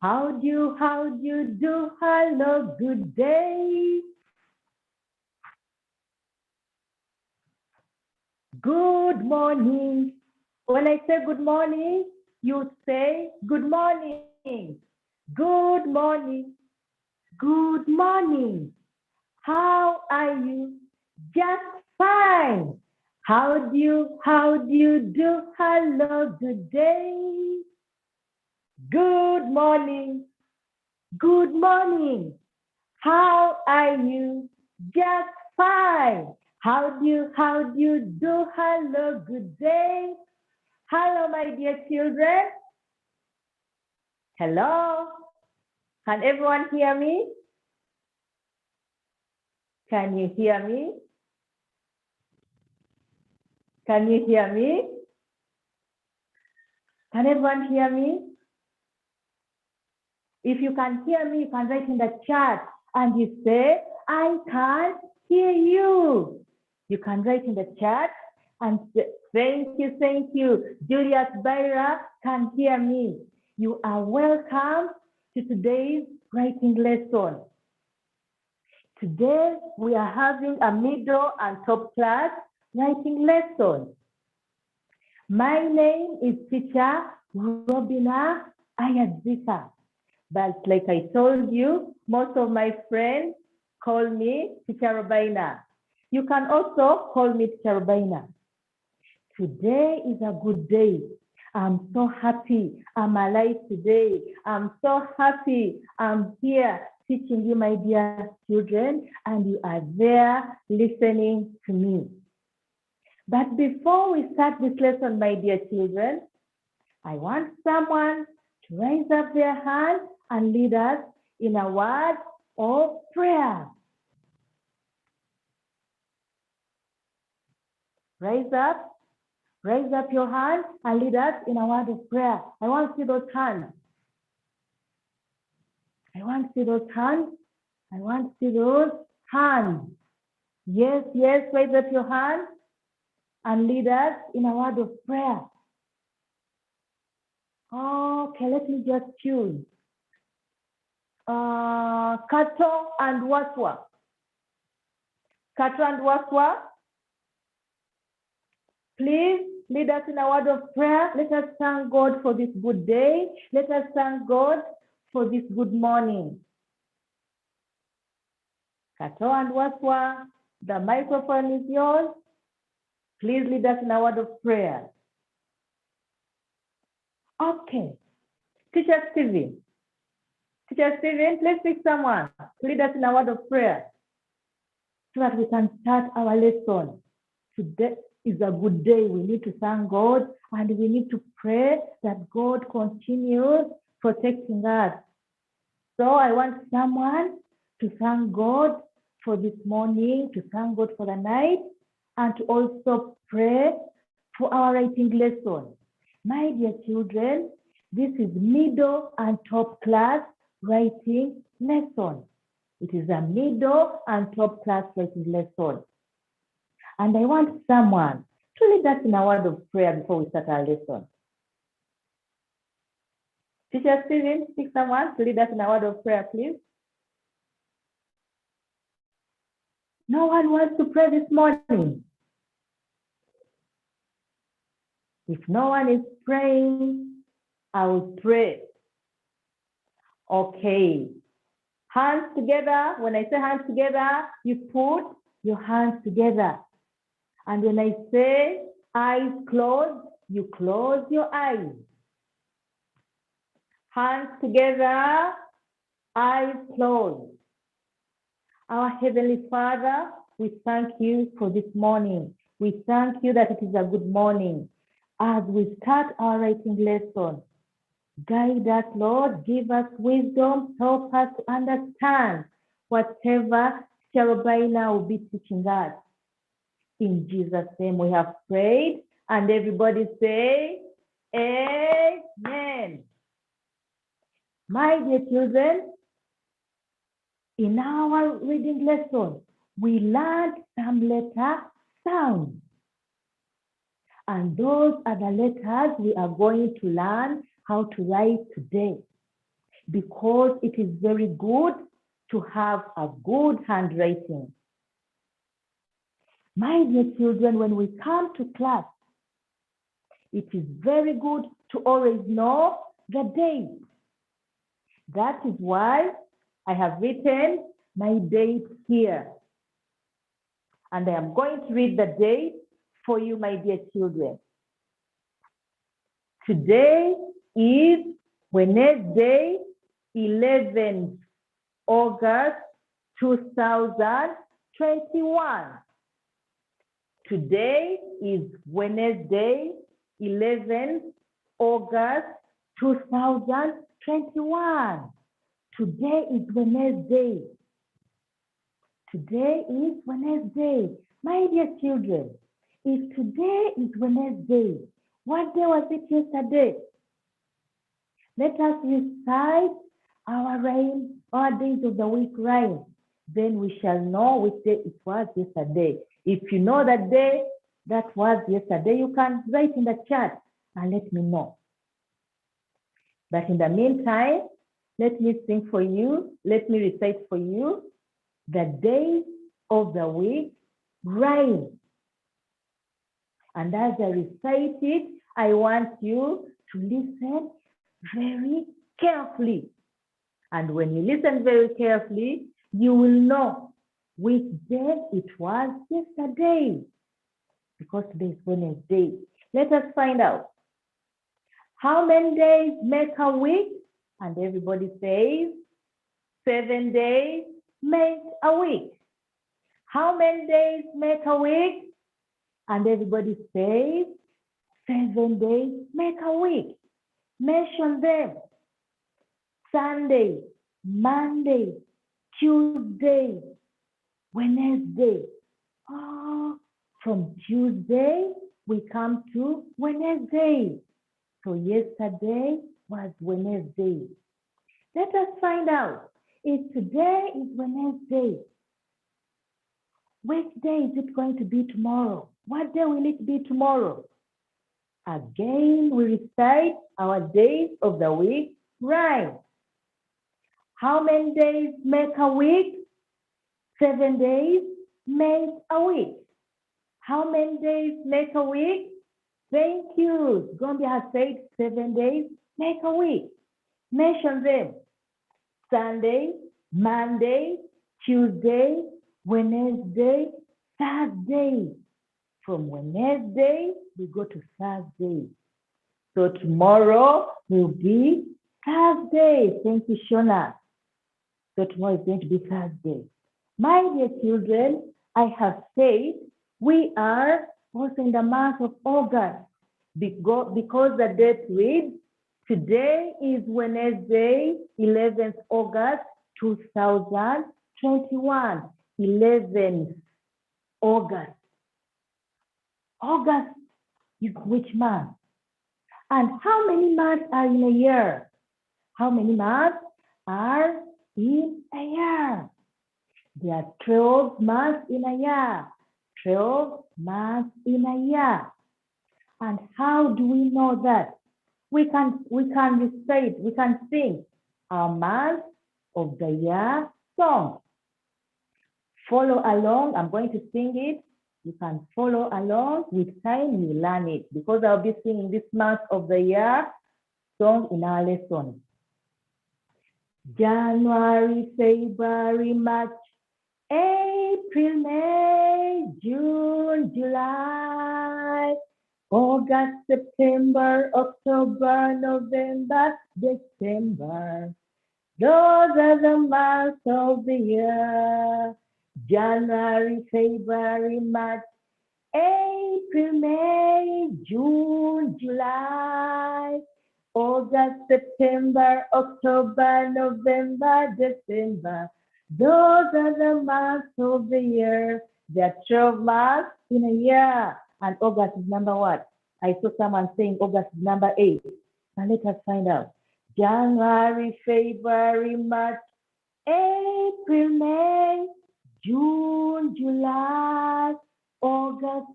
How do you do? Hello, good day. Good morning. When I say good morning, you say good morning. Good morning. Good morning. How are you? Just fine. How do you do? Hello, good day. Good morning. Good morning. How are you? Just fine. How do you do? Hello, good day. Hello, my dear children. Hello. Can everyone hear me? Can you hear me? Can you hear me? Can everyone hear me? If you can hear me, you can write in the chat and you say, I can hear you. You can write in the chat and say, thank you. Julius Byra can hear me. You are welcome to today's writing lesson. Today, we are having a middle and top class writing lesson. My name is teacher Robinah Ayizika. But like I told you, most of my friends call me teacher Robinah. You can also call me teacher Robinah. Today is a good day. I'm so happy I'm alive today. I'm so happy I'm here teaching you, my dear children, and you are there listening to me. But before we start this lesson, my dear children, I want someone to raise up their hand and lead us in a word of prayer. Raise up your hand and lead us in a word of prayer. I want to see those hands. I want to see those hands. I want to see those hands. Yes, raise up your hand and lead us in a word of prayer. Okay, let me just choose. Kato and Waswa. Kato and Waswa, please lead us in a word of prayer. Let us thank God for this good day. Let us thank God for this good morning. Kato and Waswa, the microphone is yours. Please lead us in a word of prayer. Okay. Teacher Stephen, please pick someone to lead us in a word of prayer so that we can start our lesson. Today is a good day. We need to thank God and we need to pray that God continues protecting us. So I want someone to thank God for this morning, to thank God for the night, and to also pray for our writing lesson. My dear children, this is middle and top class writing lesson. It is a middle and top class writing lesson. And I want someone to lead us in a word of prayer before we start our lesson. Teacher Stephen, pick someone to lead us in a word of prayer, please. No one wants to pray this morning. If no one is praying, I will pray. Okay. Hands together. When I say hands together, you put your hands together. And when I say eyes closed, you close your eyes. Hands together, eyes closed. Our Heavenly Father, we thank you for this morning. We thank you that it is a good morning. As we start our writing lesson, guide us, Lord, give us wisdom, help us to understand whatever Robinah will be teaching us. In Jesus' name we have prayed, and everybody say, Amen. My dear children, in our reading lesson, we learned some letter sounds. And those are the letters we are going to learn how to write today. because it is very good to have a good handwriting. My dear children, when we come to class, it is very good to always know the date. That is why I have written my date here. And I am going to read the date for you, my dear children. Today is Wednesday, 11th August 2021. Today is Wednesday, 11th August 2021. Today is Wednesday. Today is Wednesday. My dear children, if today is Wednesday, what day was it yesterday? Let us recite our days of the week rhyme. Then we shall know which day it was yesterday. If you know that day that was yesterday, you can write in the chat and let me know. But in the meantime, let me sing for you. Let me recite for you the days of the week rhyme. And as I recite it, I want you to listen very carefully. And when you listen very carefully, you will know which day it was yesterday, because today is Wednesday. Let us find out. How many days make a week? And everybody says 7 days make a week. How many days make a week? And everybody says 7 days make a week. Mention them. Sunday, Monday, Tuesday, Wednesday. From Tuesday, we come to Wednesday. So yesterday was Wednesday. Let us find out if today is Wednesday. Which day is it going to be tomorrow? What day will it be tomorrow? Again, we recite our days of the week right. How many days make a week? 7 days make a week. How many days make a week? Thank you. Gombe has said 7 days make a week. Mention them. Sunday, Monday, Tuesday, Wednesday, Thursday. From Wednesday, we go to Thursday. So tomorrow will be Thursday. Thank you, Shona. So tomorrow is going to be Thursday. My dear children, I have said we are also in the month of August because the date reads, today is Wednesday, 11th August, 2021. 11th August. August is which month? And how many months are in a year? How many months are in a year? There are 12 months in a year. 12 months in a year. And how do we know that? We can recite, we can sing our month of the year song. Follow along. I'm going to sing it. You can follow along. With time, you learn it, because I'll be singing this month of the year song in our lesson. January, February, March, April, May, June, July, August, September, October, November, December. Those are the months of the year. January, February, March, April, May, June, July, August, September, October, November, December. Those are the months of the year. There are 12 months in a year. And August is number what? I saw someone saying August is number 8. Now let us find out. January, February, March, April, May, June, July, August.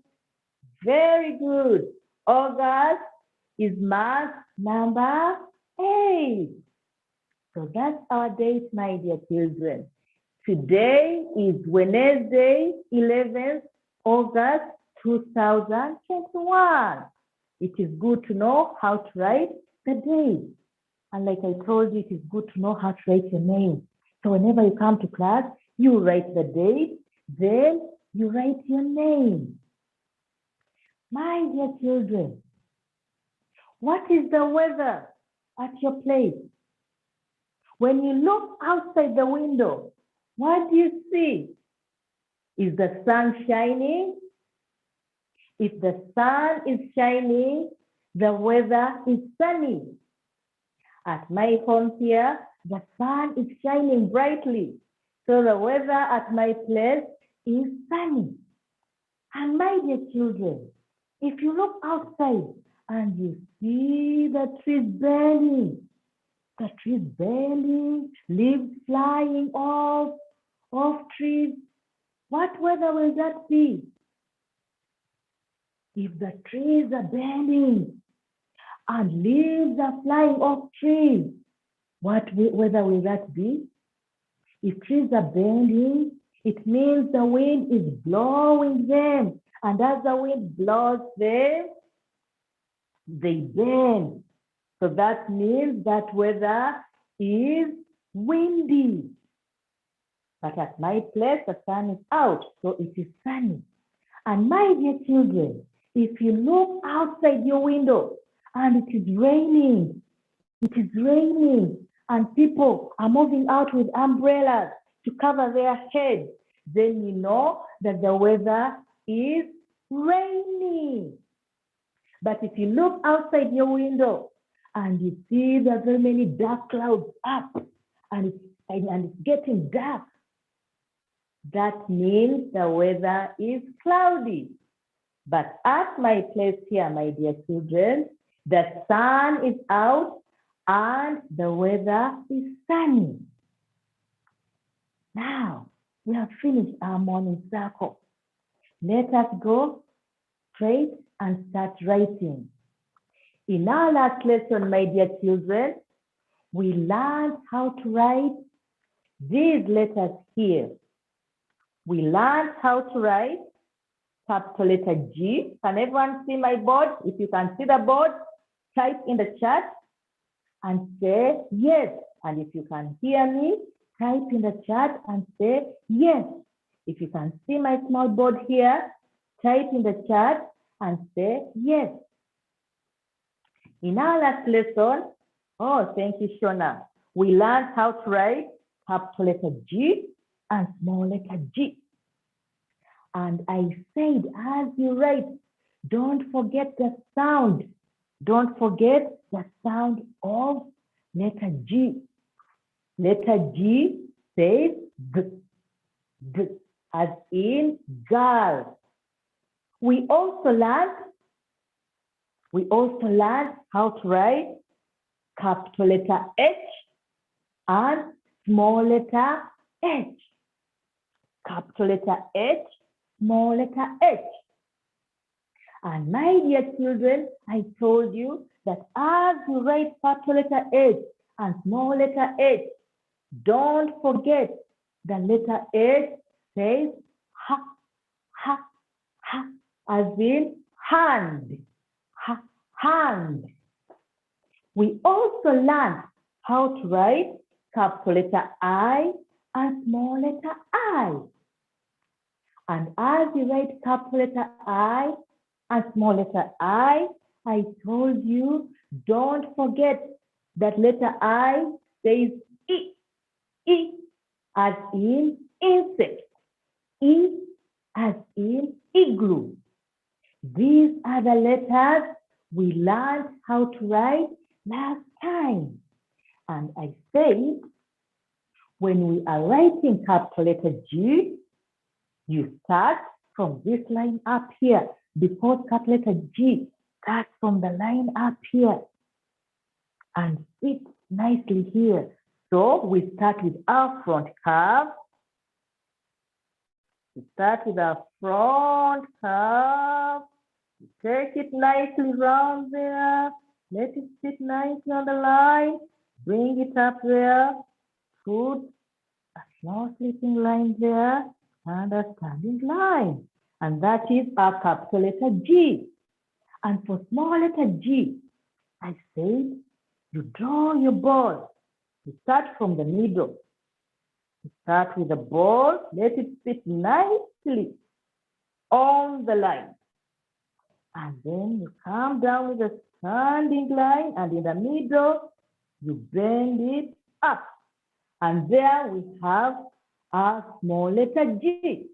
Very good. August is month number 8. So that's our date, my dear children. Today is Wednesday, 11th August 2021. It is good to know how to write the date. And like I told you, it is good to know how to write your name. So whenever you come to class, you write the date, then you write your name. My dear children, what is the weather at your place? When you look outside the window, what do you see? Is the sun shining? If the sun is shining, the weather is sunny. At my home here, the sun is shining brightly. So the weather at my place is sunny. And my dear children, if you look outside and you see the trees bending, leaves flying off trees, what weather will that be? If the trees are bending and leaves are flying off trees, what weather will that be? If trees are bending, it means the wind is blowing them. And as the wind blows them, they bend. So that means that weather is windy. But at my place, the sun is out, so it is sunny. And my dear children, if you look outside your window and it is raining, and people are moving out with umbrellas to cover their heads, then you know that the weather is rainy. But if you look outside your window and you see there are very many dark clouds up and it's getting dark, that means the weather is cloudy. But at my place here, my dear children, the sun is out and the weather is sunny. Now, we have finished our morning circle. Let us go straight and start writing. In our last lesson, my dear children, we learned how to write these letters here. We learned how to write capital letter G. Can everyone see my board? If you can see the board, type in the chat and say yes. And if you can hear me, type in the chat and say yes. If you can see my small board here, type in the chat and say yes. In our last lesson, oh, thank you, Shona. We learned how to write capital letter G and small letter G. And I said, as you write, don't forget the sound. Don't forget the sound of letter G. Letter G says G, G, as in girl. We also learned how to write capital letter H and small letter h. Capital letter H, small letter h. And my dear children, I told you that as you write capital letter H and small letter h, don't forget the letter H says ha, ha, ha, as in hand, ha, hand. We also learned how to write capital letter I and small letter I. And as you write capital letter I and small letter I told you, don't forget that letter I says E, E as in insect, E as in igloo. These are the letters we learned how to write last time. And I said, when we are writing capital letter G, you start from this line up here, because capital letter G starts from the line up here and sits nicely here. So we start with our front curve. We start with our front curve. Take it nicely round there. Let it sit nicely on the line. bring it up there, put a small sleeping line there, and a standing line. And that is our capital letter G. And for small letter G, I said, you draw your ball. You start from the middle. You start with the ball, let it sit nicely on the line. And then you come down with a standing line, and in the middle, you bend it up. And there we have our small letter G.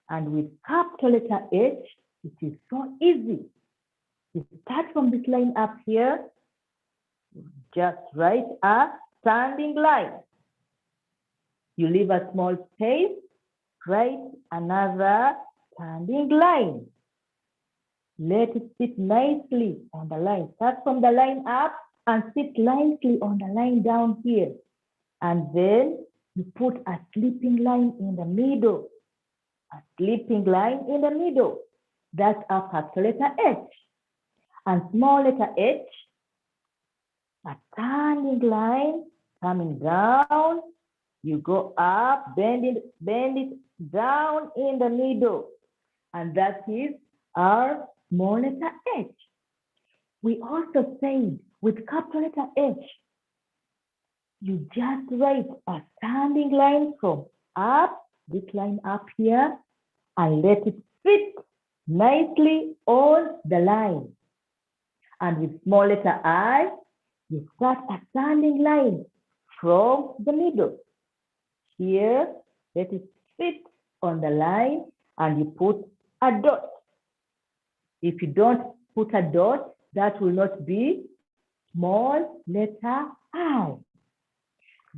And with capital letter H, it is so easy. You start from this line up here, just write a standing line. You leave a small space, write another standing line. Let it sit nicely on the line. Start from the line up and sit nicely on the line down here. And then you put a sleeping line in the middle. A sleeping line in the middle. That's our capital letter H. And small letter H, a standing line coming down. You go up, bend it down in the middle. And that is our small letter H. We also said with capital letter H, you just write a standing line from up, this line up here, and let it fit nicely on the line. And with small letter I, you start a standing line from the middle. Here, let it fit on the line, and you put a dot. If you don't put a dot, that will not be small letter I.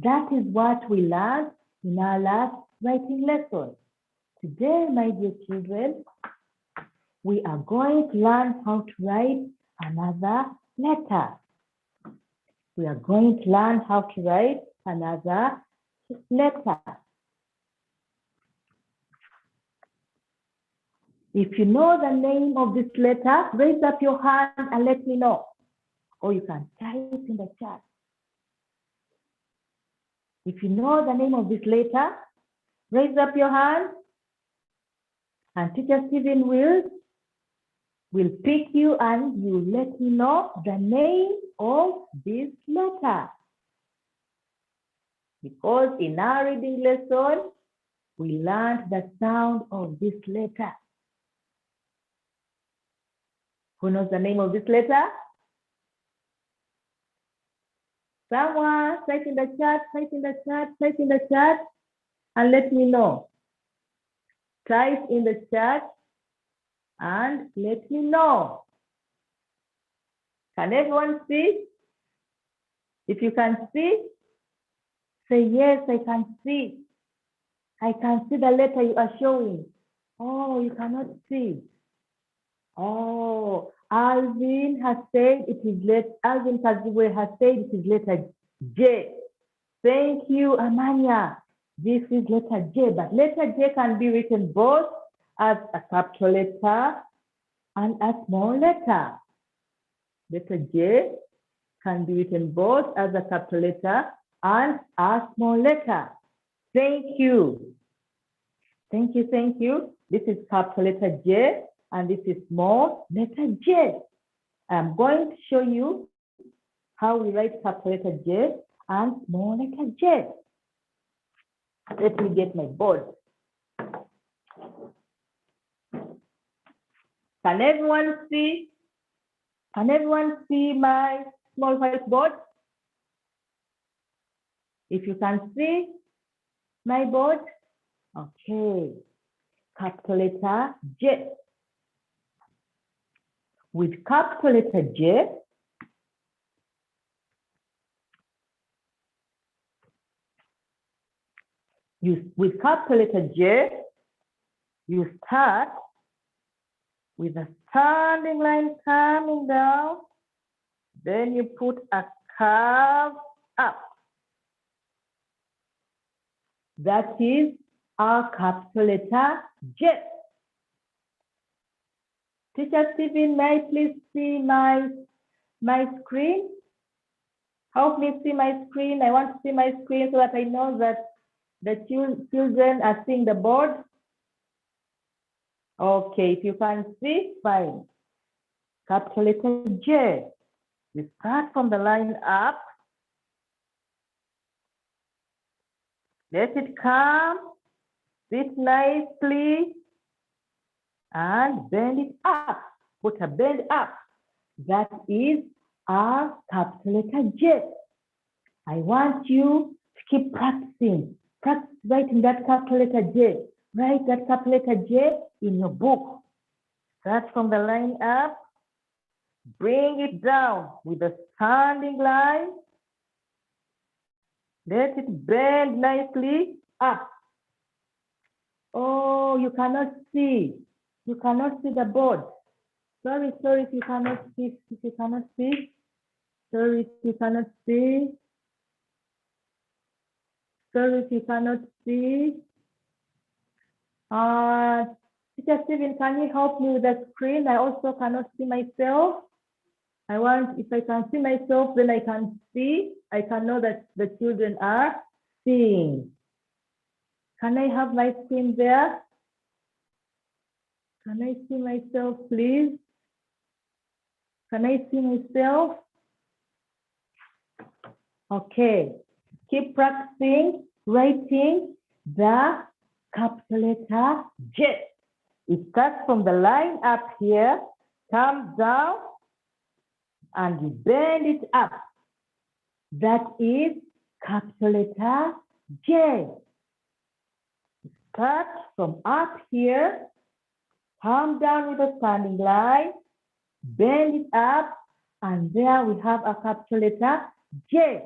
That is what we learned in our last writing lesson. Today, my dear children, we are going to learn how to write another letter. We are going to learn how to write another letter. If you know the name of this letter, raise up your hand and let me know. Or you can type in the chat. If you know the name of this letter, raise up your hand and Teacher Stephen will pick you and you let me know the name of this letter. Because in our reading lesson, we learned the sound of this letter. Who knows the name of this letter? Someone, type in the chat, type in the chat, type in the chat, and let me know. Type in the chat and let me know. Can everyone see? If you can see, say yes, I can see. I can see the letter you are showing. Oh, you cannot see. Oh, Alvin has said it is Alvin Kaziwe has said it is letter J. Thank you, Amanya. This is letter J, but letter J can be written both as a capital letter and a small letter. Letter J can be written both as a capital letter and a small letter. Thank you. Thank you, thank you. This is capital letter J and this is small letter J. I'm going to show you how we write capital letter J and small letter J. Let me get my board. Can everyone see? Can everyone see my small whiteboard? If you can see my board, okay. Capital letter J. With capital letter J, with capital letter J, you start with a standing line coming down, then you put a curve up. That is our capital letter J. Teacher Stephen, may I please see my screen? Help me see my screen. I want to see my screen so that I know that the children are seeing the board. Okay, if you can see, fine. Capital letter J. We start from the line up. Let it come, sit nicely, and bend it up. Put a bend up. That is our capital letter J. I want you to keep practicing. Practice writing that capital letter J. Write that capital letter J in your book. Start from the line up. Bring it down with a standing line. Let it bend nicely up. Oh, you cannot see. You cannot see the board. Sorry if you cannot see. If you cannot see. Sorry if you cannot see. Sorry if you cannot see. Teacher Steven, can you help me with the screen? I also cannot see myself. If I can see myself, then I can see. I can know that the children are seeing. Can I have my screen there? Can I see myself, please? Can I see myself? Okay. Keep practicing writing the capital letter J. It starts from the line up here, comes down, and you bend it up. That is capital letter J. Start from up here, come down with a standing line, bend it up, and there we have a capital letter J.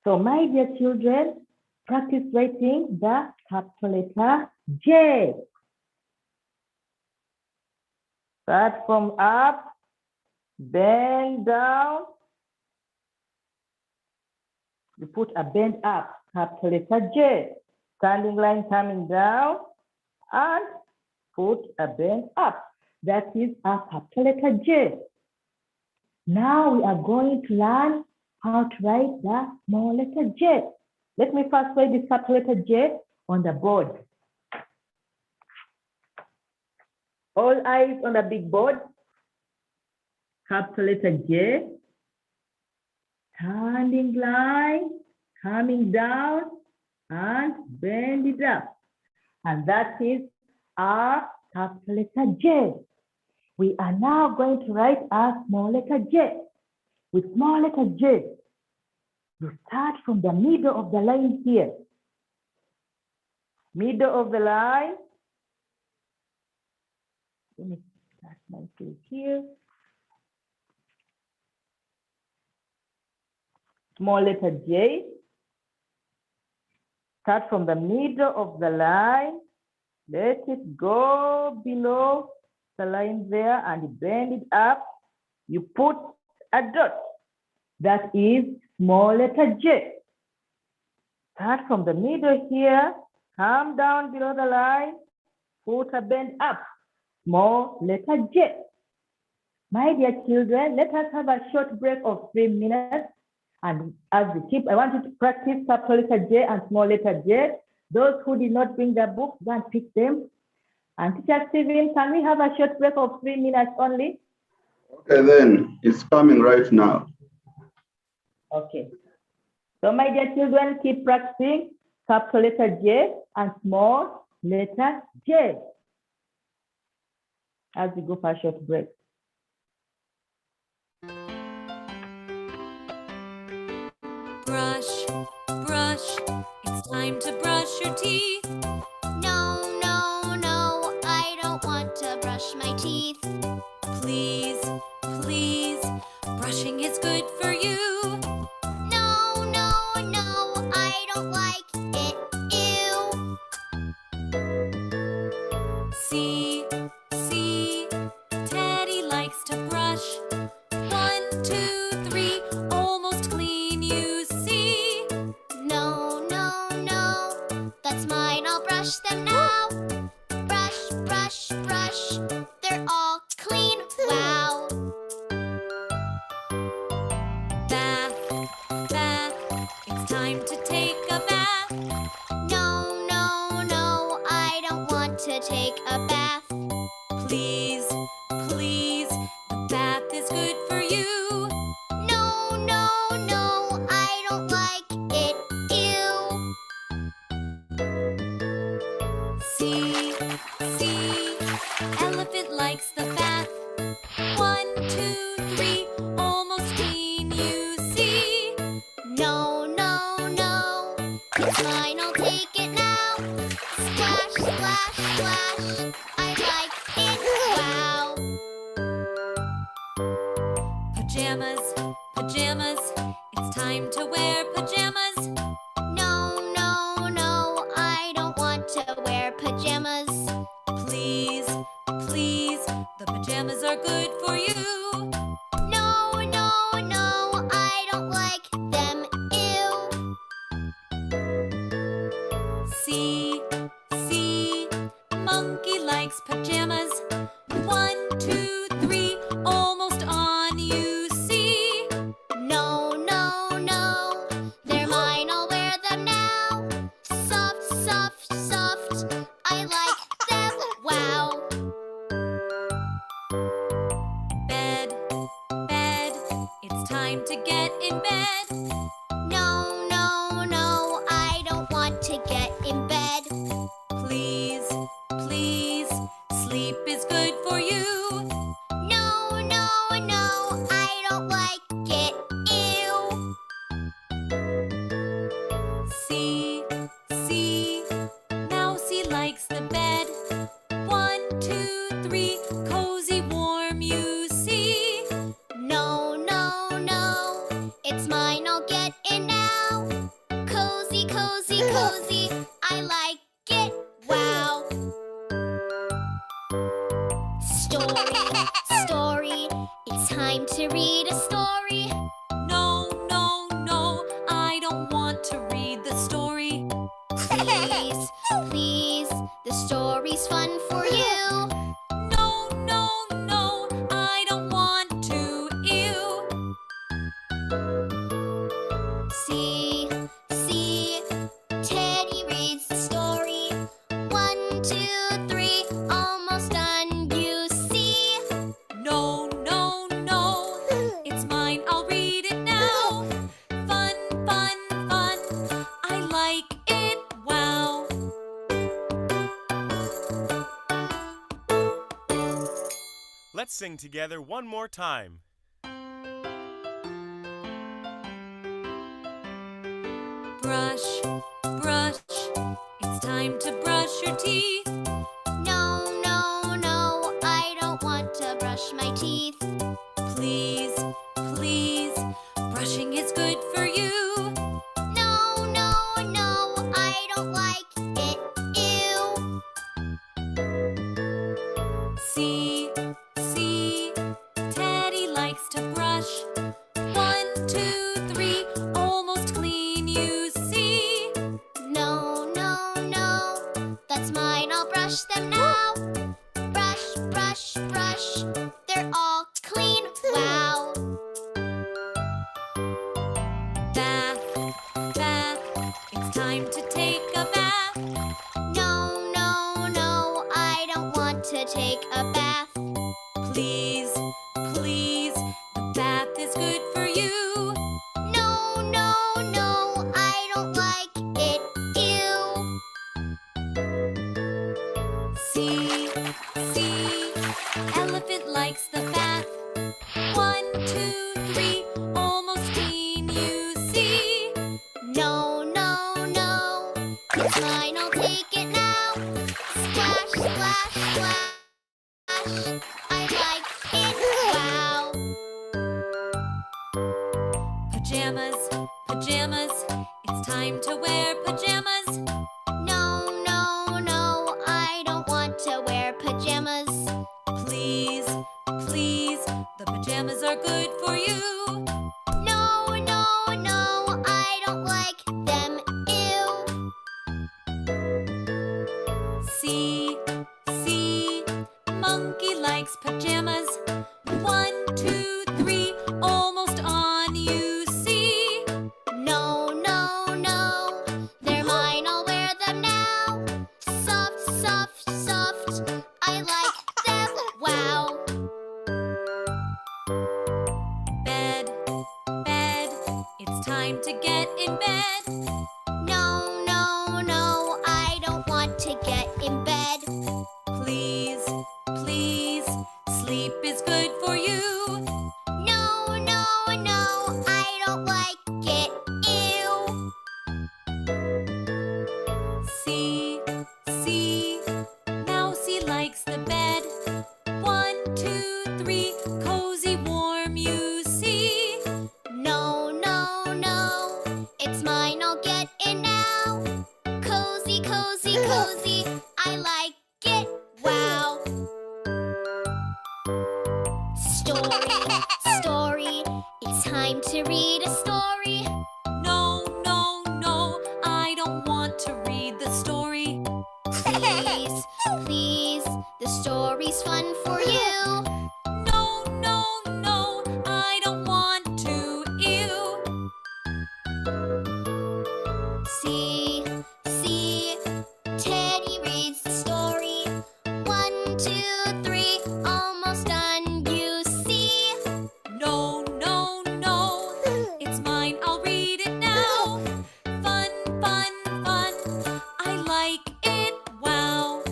So my dear children, practice writing the capital letter J. Start from up, bend down. You put a bend up, capital letter J. Standing line coming down and put a bend up. That is a capital letter J. Now we are going to learn how to write the small letter J. Let me first write this capital letter J on the board. All eyes on the big board. Capital letter J. Standing line, coming down, and bend it up. And that is our capital letter J. We are now going to write our small letter J. With small letter J, you start from the middle of the line here. Middle of the line. Let me start my place here. Small letter J. Start from the middle of the line. Let it go below the line there and bend it up. You put a dot. That is small letter J. Start from the middle here. Come down below the line. Put a bend up. Small letter J. My dear children, let us have a short break of 3 minutes. And as we keep, I want you to practice capital letter J and small letter J. Those who did not bring their books, go and pick them. And Teacher Steven, can we have a short break of 3 minutes only? Okay, then it's coming right now. Okay. So my dear children, keep practicing capital letter J and small letter J as we go for a short break. Brush, brush, it's time to brush your teeth. No, no, no, I don't want to brush my teeth. Please, please, brushing is good for you. No, no, no, I don't like it. Ew. See, see, Teddy likes to brush. 1, 2, 3, almost clean, you see. bath. It's time to take a bath. No, no, no, I don't want to take a bath. Please, please, the bath is good for you. No, no, no, I don't like it. Ew. See, see, elephant likes the bath. 1, 2, 3, almost clean, you see. No, no, no, it's mine, I'll take it now. Splash, splash, splash, I like it, wow. Pajamas, pajamas, it's time to wear pajamas. No, no, no, I don't want to wear pajamas. Please, please, the pajamas are good for you. No, no, no, I don't like them, ew. See, see, monkey likes pajamas. 1, 2, 3, almost on, you see. No, no, no, they're mine, I'll wear them now. Soft, soft, soft, I like them, wow. Bed, bed, it's time to get in bed. No, no, no, I don't want to get in bed. Please, please, sleep is good for you. No, no, no, I don't like it, ew. See, see, Mousy likes the bed. 1, 2, 3, cozy, warm, you see. No, no, no, it's mine, I'll get in now. Cozy, cozy, cozy, I like it, wow. Story, story, it's time to read a story. No, no, no, I don't want to read the story. Please, please, the story's fun for you. No, no, no, I don't want to, ew. See, see, Teddy reads the story. 1, 2, 3, almost done, you see. No, no, no, it's mine, I'll read it now. Fun, fun, fun, I like it, wow. Let's sing together one more time. Brush, brush, it's time to brush your teeth. No, no, no, I don't want to brush my teeth. Please, please, brushing is good for you. No, no, no, I don't like it, ew. See, see, Teddy likes to brush. 1, 2, 3, almost clean, you see. No, no, no, that's mine, I'll brush them now. Brush, brush, brush, they're all clean, wow. Bath, bath, it's time to take a bath. No, no, no, I don't want to take a bath. Please, please, the bath is good for you. No, no, no, I don't like it, ew. See, see, elephant likes the bath. 1, 2, 3, almost clean, you see. No, no, no, it's mine, I'll take it now. Splash, splash, splash, I like it, wow. Pajamas, pajamas, it's time to wear pajamas. No, no, no, I don't want to wear pajamas. Please, please, the pajamas are good for you. No, no, no, I don't like them, ew. See, see, monkey likes pajamas. 1, 2, 3, almost on, you see. time to get in bed. No, no, no, I don't want to get in bed. Please, please, sleep is good for you. No, no, no, I don't like it. Ew. See, see, Mousy likes the bed. 1, 2, 3, cozy, warm, you see. No, no, no, it's mine, I'll get in now. Cozy, cozy, cozy, I like it, wow. Story, story, it's time to read a story. No, no, no, I don't want to read the story. Please, please, the story's fun for you. No, no, no, I don't want to. Ew. See, see, Teddy reads the story. 1, 2, 3, almost done, you see. No, no, no, it's mine, I'll read it now. Fun, fun, fun, I like it, wow.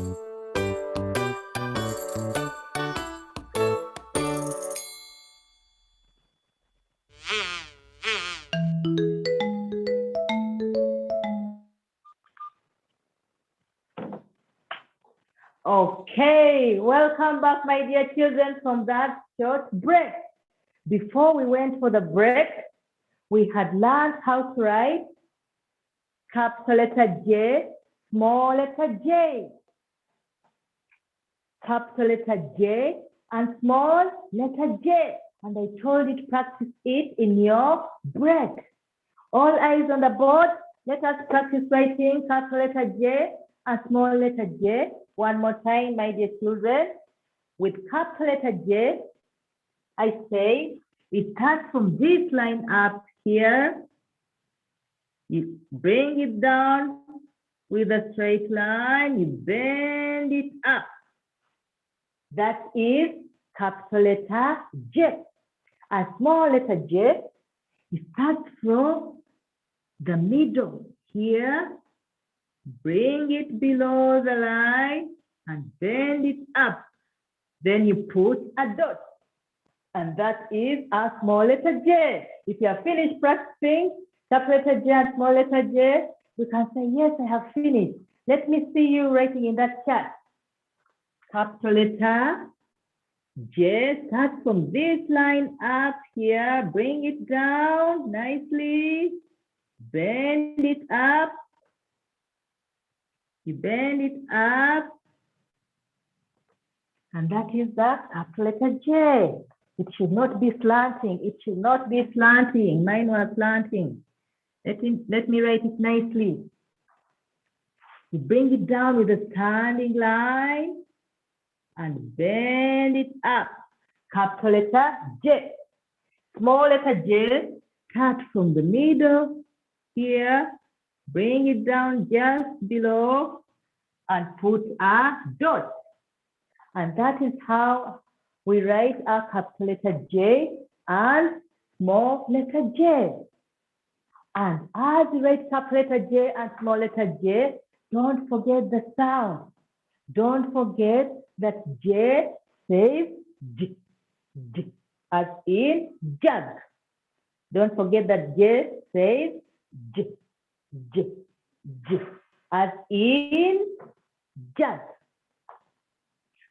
Okay, welcome back, my dear children, from that short break. Before we went for the break, we had learned how to write capital letter J, small letter J. Capital letter J and small letter J. And I told you to practice it in your break. All eyes on the board. Let us practice writing capital letter J and small letter J. One more time, my dear children. With capital letter J, I say it starts from this line up here. You bring it down with a straight line. You bend it up. That is capital letter J. A small letter J, it starts from the middle here. Bring it below the line and bend it up. Then you put a dot. And that is a small letter J. If you have finished practicing capital letter J and small letter J, you can say, yes, I have finished. Let me see you writing in that chat. Capital letter J starts from this line up here. Bring it down nicely. Bend it up. You bend it up. And that is the capital letter J. It should not be slanting. It should not be slanting. Mine was slanting. Let me write it nicely. You bring it down with a standing line and bend it up. Capital letter J. Small letter J, start from the middle here. Bring it down just below and put a dot. And that is how we write our capital letter J and small letter J. And as you write capital letter J and small letter J, don't forget the sound. Don't forget that J says J, J, as in jug. Don't forget that J says J, J, J, as in jug.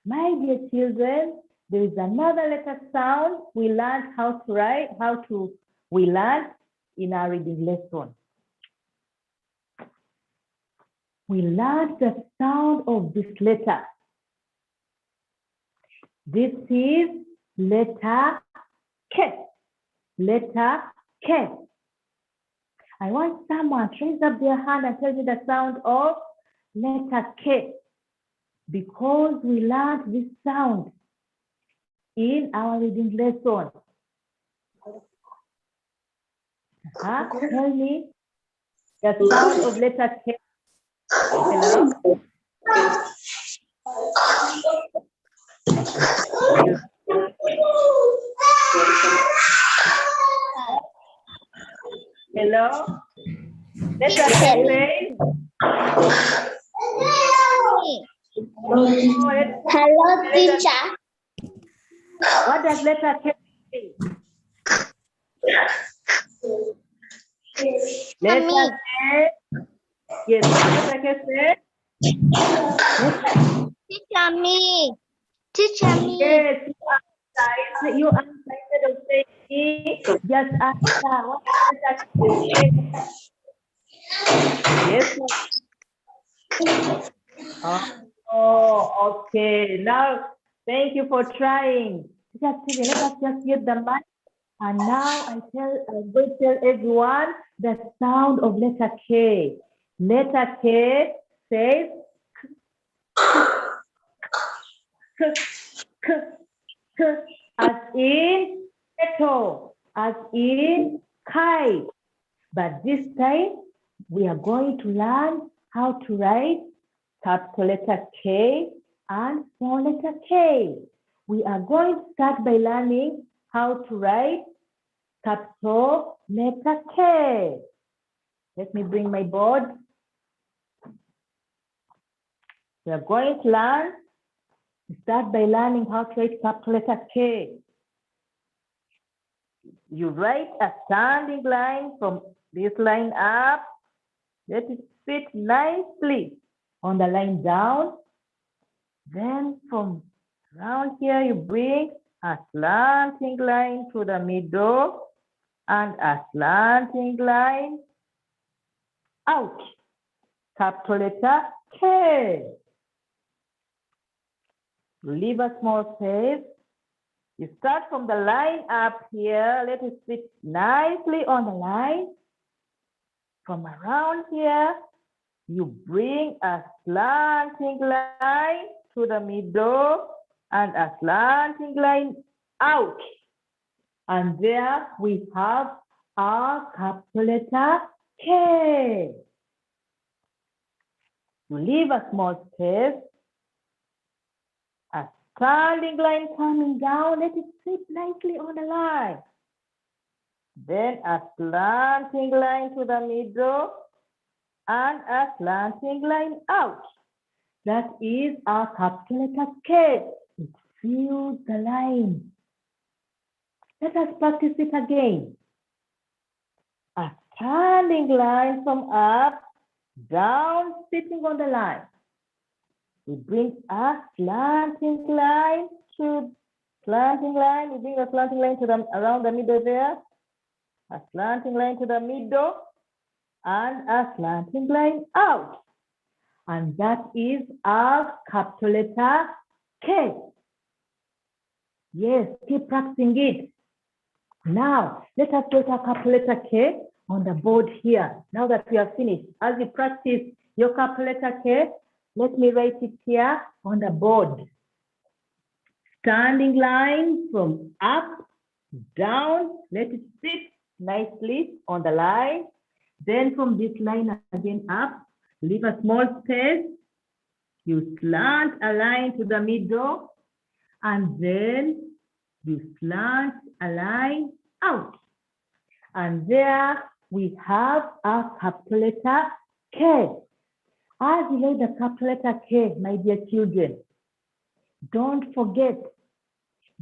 My dear children, there is another letter sound we learned how to write, we learned in our reading lesson. We learned the sound of this letter. This is letter K. Letter K. I want someone to raise up their hand and tell me the sound of letter K, because we learned this sound in our reading lesson. Tell me the sound of letter K. Hello? Hello? Letter K says, Hello, teacher. what does letter K say? Letter Mommy. K. Yes, letter K says. Teacher me. Teacher me. Yes, you answer instead of saying just answer. What does letter K say? Yes. Oh, okay. Now, thank you for trying. Just let us just get the mic. And now I'm going to tell everyone the sound of letter K. Letter K says k, k, k, as in kettle, as in kite. But this time we are going to learn how to write capital letter K and small letter K. We are going to start by learning how to write capital letter K. Let me bring my board. We are going to start by learning how to write capital letter K. You write a standing line from this line up. Let it sit nicely on the line down. Then from around here, you bring a slanting line to the middle and a slanting line out. Capital letter K. Leave a small space. You start from the line up here. Let it sit nicely on the line. From around here, you bring a slanting line to the middle and a slanting line out. And there we have our capital letter K. You leave a small space. A standing line coming down, let it sit nicely on the line. Then a slanting line to the middle and a slanting line out. That is our capital letter K. It fills the line. Let us practice it again. A standing line from up, down, sitting on the line. We bring a slanting line to slanting line. We bring a slanting line to the around the middle there. A slanting line to the middle and a slanting line out. And that is our capital letter K. Yes, keep practicing it. Now, let us put our capital letter K on the board here. Now that we have finished, as you practice your capital letter K, let me write it here on the board. Standing line from up, down, let it sit nicely on the line. Then from this line again up, leave a small space. You slant a line to the middle, and then you slant a line out. And there we have our capital letter K. As you write the capital letter K, my dear children, don't forget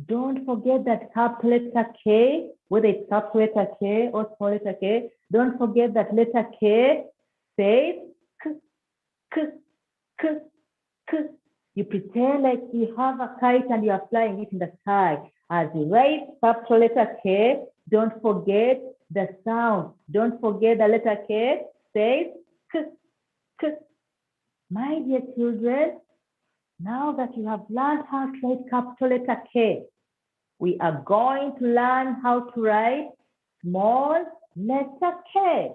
that capital letter K, whether it's capital letter K or small letter K, don't forget that letter K says K, K, K, K. You pretend like you have a kite and you are flying it in the sky. As you write capital letter K, don't forget the sound. Don't forget the letter K says K, K. My dear children, now that you have learned how to write capital letter K, we are going to learn how to write small letter K.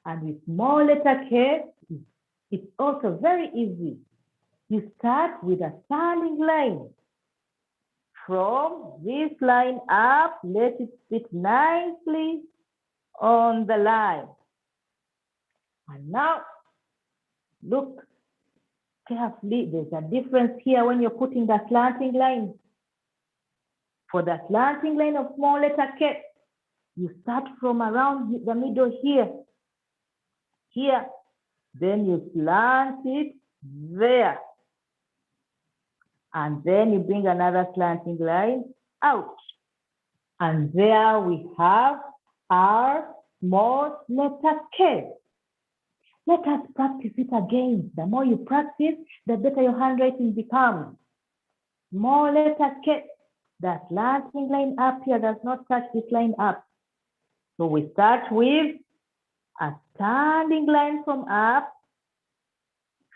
And with small letter K, it's also very easy. You start with a standing line. From this line up, let it sit nicely on the line. And now, look carefully. There's a difference here when you're putting the slanting line. For the slanting line of small letter K, You start from around the middle here. Here. Then you slant it there. And then you bring another slanting line out. And there we have our small letter K. Let us practice it again. The more you practice, the better your handwriting becomes. Small letter K. The slanting line up here does not touch this line up. So we start with a standing line from up,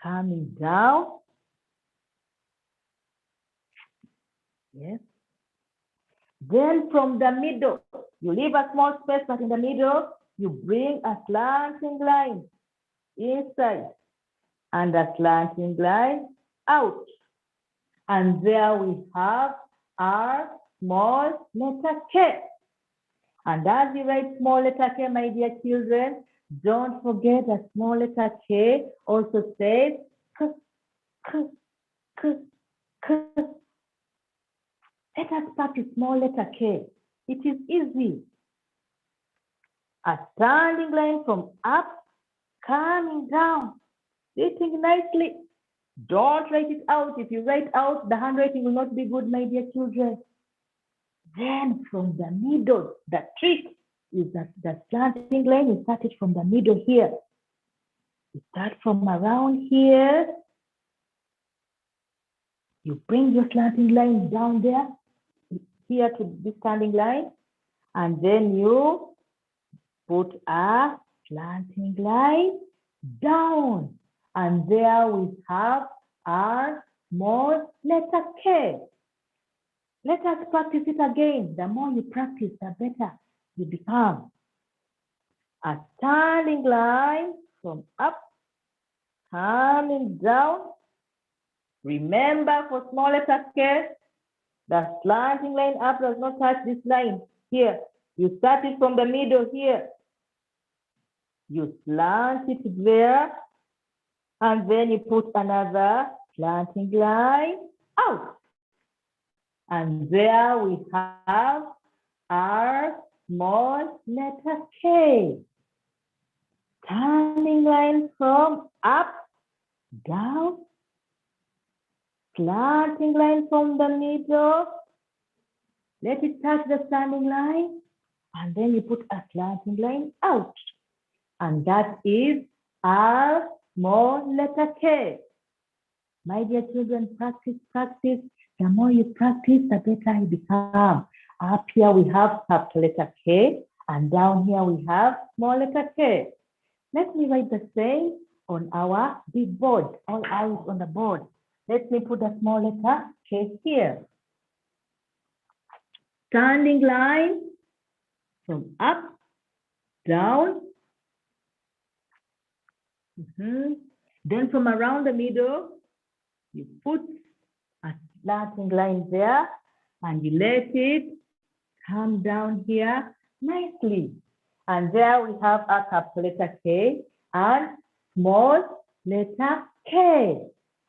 coming down. Yes. Then from the middle, you leave a small space, but in the middle, you bring a slanting line inside and a slanting line out. And there we have our small letter K. And as you write small letter K, my dear children, don't forget that small letter K also says K, K, K, K. Let us start with small letter K. It is easy. A standing line from up, coming down, sitting nicely. Don't write it out. If you write out, the handwriting will not be good, my dear children. Then from the middle, the trick is that the slanting line is started from the middle here. You start from around here. You bring your slanting line down there, here to this standing line, and then you put a slanting line down. And there we have our small letter K. Let us practice it again. The more you practice, the better you become. A standing line from up, coming down. Remember, for small letter K, the slanting line up does not touch this line here. You start it from the middle here. You slant it there, and then you put another slanting line out. And there we have our small letter K. Standing line from up, down, slanting line from the middle. Let it touch the standing line, and then you put a slanting line out. And that is our small letter K. My dear children, practice, practice. The more you practice, the better you become. Up here we have capital letter K, and down here we have small letter K. Let me write the same on our big board, all eyes on the board. Let me put a small letter K here. Standing line from up, down. Then from around the middle, you put a slanting line there, and you let it come down here nicely. And there we have a capital letter K and small letter K.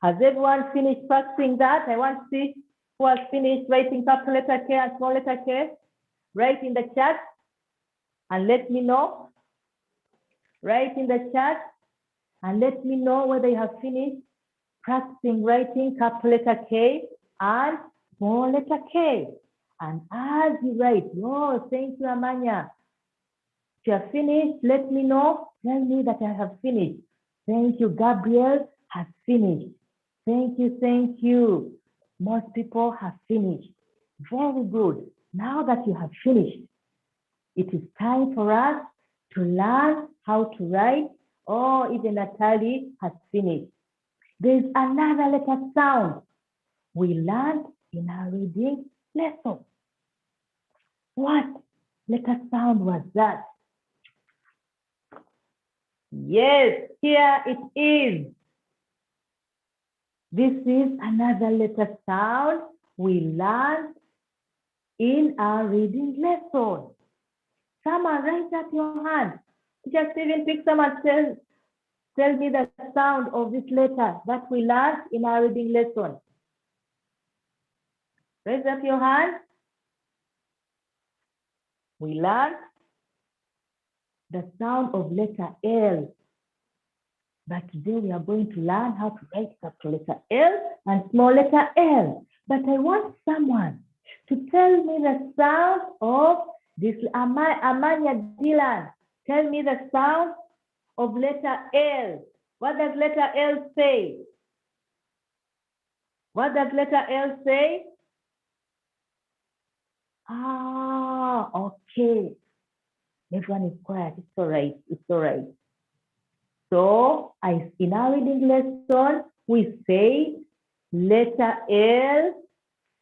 Has everyone finished practicing that? I want to see who has finished writing capital letter K and small letter K. Write in the chat and let me know. Write in the chat and let me know whether you have finished practicing writing capital letter K and small letter K. And as you write, oh, thank you, Amanya. If you have finished, let me know. Tell me that I have finished. Thank you, Gabriel has finished. Thank you, thank you. Most people have finished. Very good. Now that you have finished, it is time for us to learn how to write. Oh, even Natalie has finished. There's another letter sound we learned in our reading lesson. What letter sound was that? Yes, here it is. This is another letter sound we learned in our reading lesson. Someone raise up your hand. Just even pick someone, tell me the sound of this letter that we learned in our reading lesson. Raise up your hand. We learned the sound of letter L. But today we are going to learn how to write capital letter L and small letter L. But I want someone to tell me the sound of this. Amanya Dylan, tell me the sound of letter L. What does letter L say? What does letter L say? Ah, okay. Everyone is quiet. It's all right. It's all right. So, in our reading lesson, we say letter L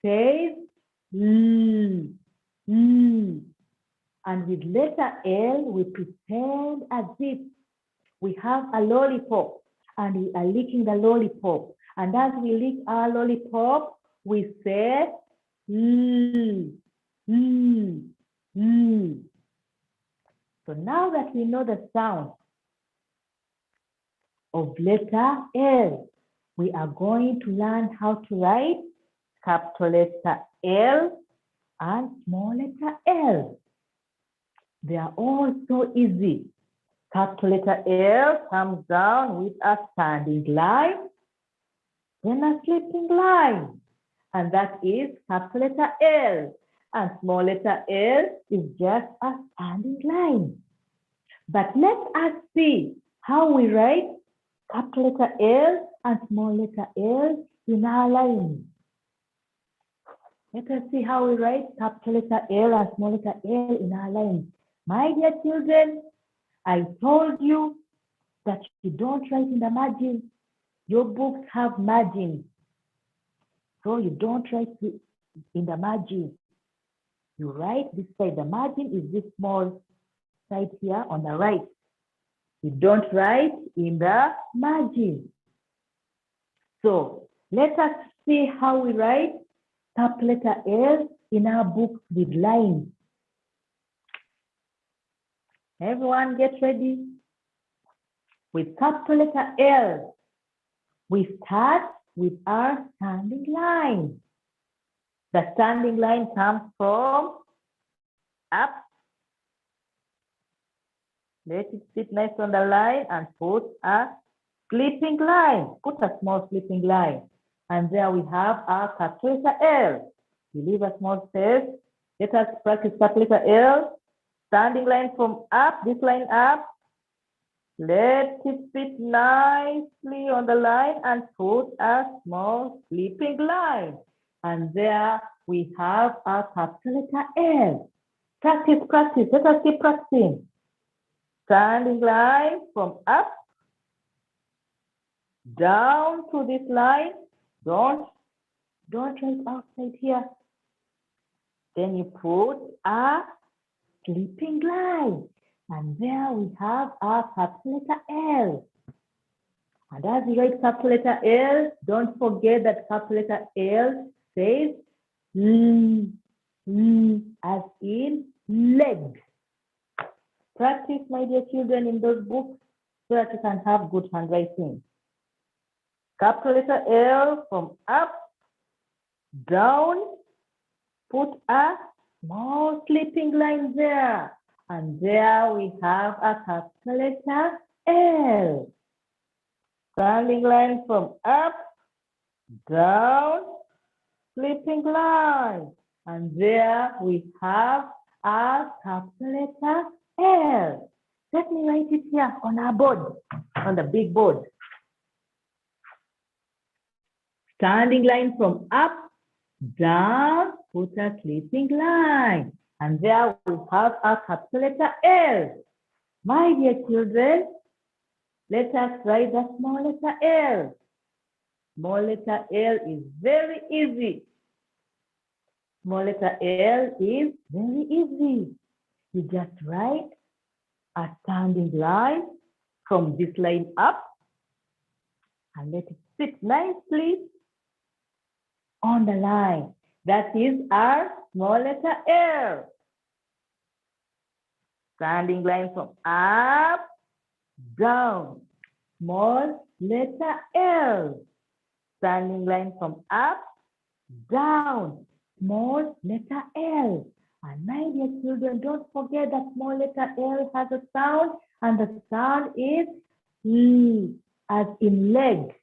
says L. And with letter L, we pretend as if we have a lollipop and we are licking the lollipop. And as we lick our lollipop, we say L. So now that we know the sound of letter L, we are going to learn how to write capital letter L and small letter L. They are all so easy. Capital letter L comes down with a standing line, then a sleeping line, and that is capital letter L. And small letter L is just a standing line. But let us see how we write capital letter L and small letter L in our line. Let us see how we write capital letter L and small letter L in our line. My dear children, I told you that you don't write in the margins. Your books have margins. So you don't write in the margins. You write this side. The margin is this small side here on the right. You don't write in the margin. So let us see how we write capital letter L in our books with lines. Everyone get ready. With capital letter L, we start with our standing line. The standing line comes from up. Let it sit nice on the line and put a sleeping line. Put a small sleeping line. And there we have our capital letter L. We leave a small space. Let us practice capital letter L. Standing line from up, this line up. Let it sit nicely on the line and put a small sleeping line. And there we have our capital letter L. Practice, practice. Let us keep practicing. Standing line from up, down to this line. Don't write outside here. Then you put a sleeping line. And there we have our capital letter L. And as you write capital letter L, don't forget that capital letter L says L, as in leg. Practice, my dear children, in those books so that you can have good handwriting. Capital letter L from up, down, put a small sleeping line there. And there we have a capital letter L. Standing line from up, down, sleeping line. And there we have a capital letter L. Let me write it here on our board, on the big board. Standing line from up, down, put a sleeping line. And there we have our capital letter L. My dear children, let us write the small letter L. Small letter L is very easy. Small letter L is very easy. You just write a standing line from this line up and let it sit nicely on the line. That is our small letter L. Standing line from up, down, small letter L. Standing line from up, down, small letter L. And my dear children, don't forget that small letter L has a sound, and the sound is E, as in leg.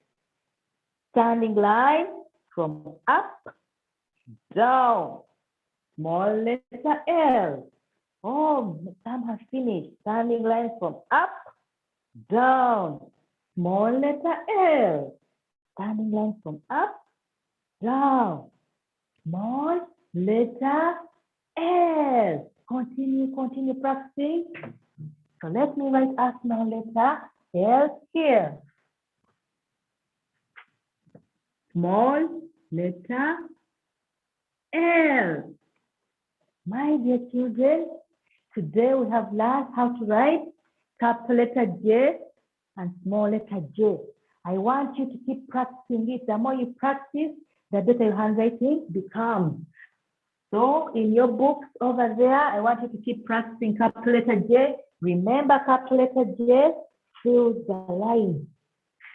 Standing line from up, down. Small letter L. Oh, some have finished. Standing line from up, down. Small letter L. Standing line from up, down. Small letter L. Continue practicing. So let me write a small letter L here. Small letter L. My dear children, today we have learned how to write capital letter J and small letter J. I want you to keep practicing it. The more you practice, the better your handwriting becomes. So in your books over there, I want you to keep practicing capital letter J. Remember, capital letter J fills the line.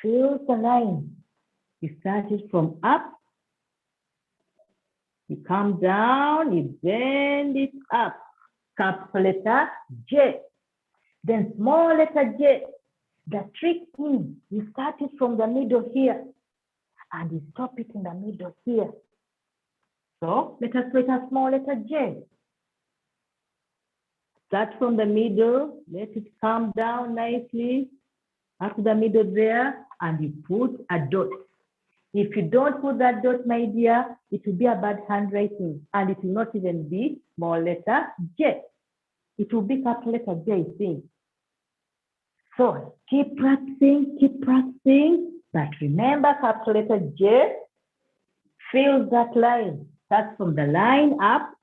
Fills the line. You start it from up. You come down, you bend it up. Capital letter J. Then small letter J. The trick is you start it from the middle here and you stop it in the middle here. So let us write a small letter J. Start from the middle, let it come down nicely up to the middle there, and you put a dot. If you don't put that dot, my dear, it will be a bad handwriting, and it will not even be small letter J. It will be capital letter J, see. So keep practicing, but remember capital letter J fills that line. That's from the line up.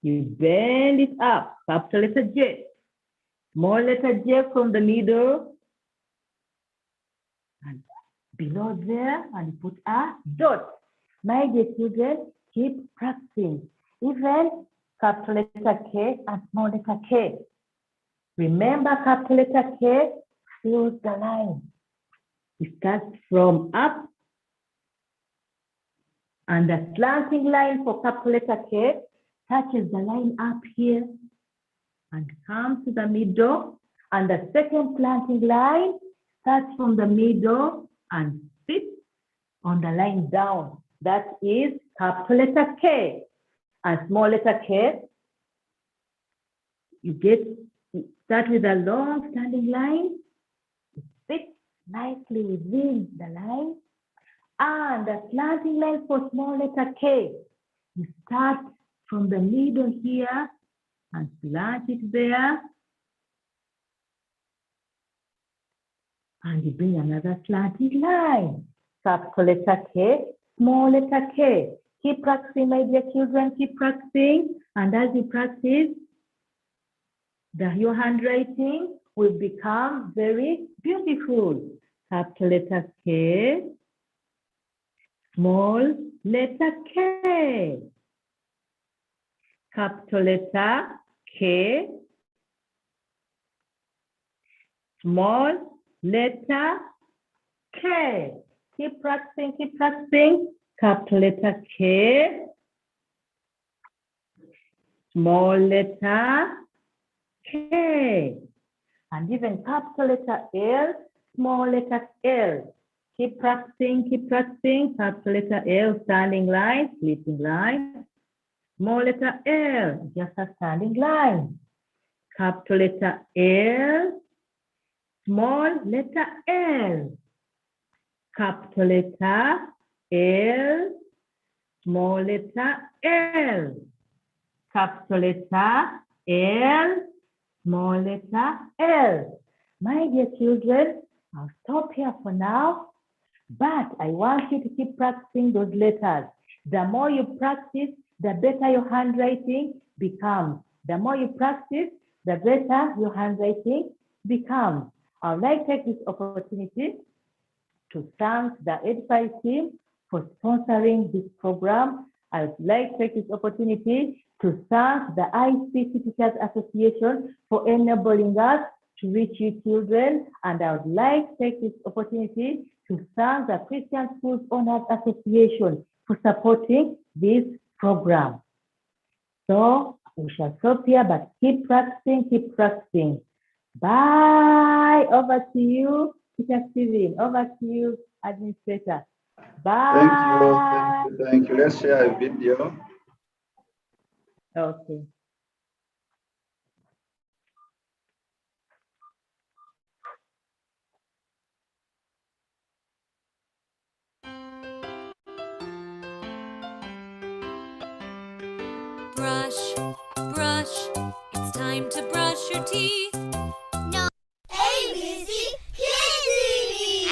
You bend it up, capital letter J. Small letter J from the middle. And below there, and put a dot. My dear children, keep practicing. Even capital letter K and small letter K. Remember, capital letter K fills the line. It starts from up, and the slanting line for capital letter K touches the line up here and comes to the middle, and the second slanting line starts from the middle and sits on the line down. That is capital letter K. And small letter K, start with a long standing line, it sits nicely within the line, and the slanting line for small letter K, you start from the middle here and slant it there, and you bring another slanting line. Capital letter K, small letter K. Keep practicing, my dear children, keep practicing. And as you practice, your handwriting will become very beautiful. Capital letter K, small letter K. Capital letter K, small letter K. Keep practicing. Capital letter K, small letter K. And even capital letter L, small letter L. Keep practicing. Capital letter L, standing line, sleeping line. Small letter L, just a standing line. Capital letter L, small letter L. Capital letter L, small letter L. Capital letter L, small letter L. My dear children, I'll stop here for now, but I want you to keep practicing those letters. The more you practice, the better your handwriting becomes. The more you practice, the better your handwriting becomes. I would like to take this opportunity to thank the Edify team for sponsoring this program. I would like to take this opportunity to thank the ICT Teachers Association for enabling us to reach you children. And I would like to take this opportunity to thank the Christian Schools Owners Association for supporting this program. So we shall stop here, but keep practicing, keep practicing. Bye. Over to you, Teacher Steven. Over to you, Administrator. Bye. Thank you. Let's share a video. Okay. Brush, brush, it's time to brush your teeth. No. ABC Kids TV.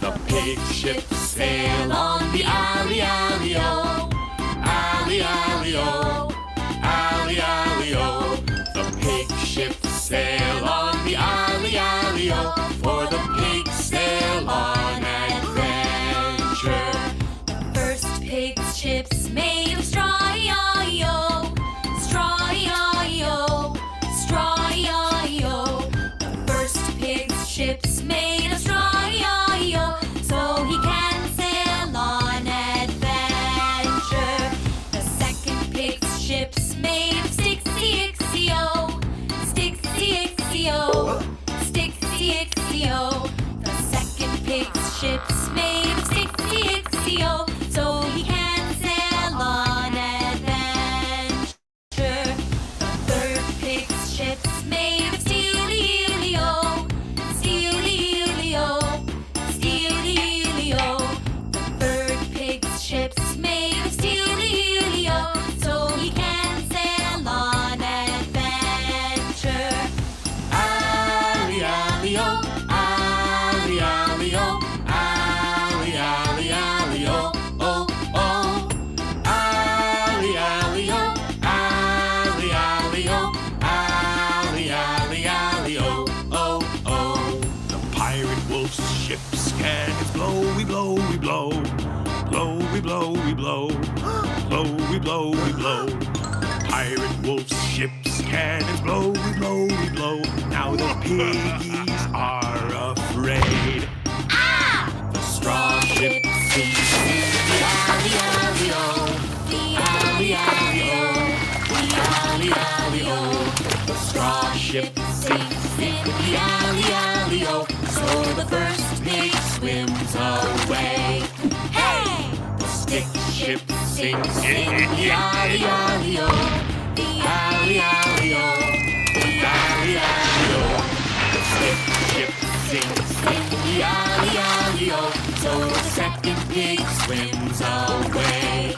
The big ships sail on the alley, alley-o. Alley, alley-o. Alley, alley-o. The big ships sail on the alley, alley-o. For the pigs sail on adventure. First pig's ships made of straw, E-I-E-O. Straw, E-I-E-O. Straw, E-I-E-O. The first pig's ships made of straw, E-I-E-O. So he can sail on adventure. The second pig's ships made of sticks, E-I-E-O. Sticks, E-I-E-O. Sticks, E-I-E-O. The second pig's ships made of sticks, E-I-E-O. So he can sail on adventure. The third pig's ships made of steel, E-I-E-O. Steel, E-I-E-O. Steel, E-I-E-O. The third pig's ships made of steel, E-I-E-O. So he can sail on adventure. Alley, alley-o. Alley, alley-o. Alley, alley, alley-o. Oh, oh. Alley, alley-o. Alley, alley-o. Alley, alley, alley-o. Oh, oh. The pirate wolf's ship's cannons blow, we blow, we blow. Blow, we blow, we blow. Blow, we blow, we blow. Pirate wolf's ship's cannons blow, we blow, we blow. Now the piggies are afraid. The straw ship sinks in the alley, alley-o. The alley, alley-o. The alley, alley-o. The straw ship sinks in the alley, alley-o. So the first pig swims away. Hey! The stick ship sinks in the alley, alley-o. The alley, alley-o. The alley, alley-o. The stick ship sinks in the alley, alley-o. So the second pig swims away.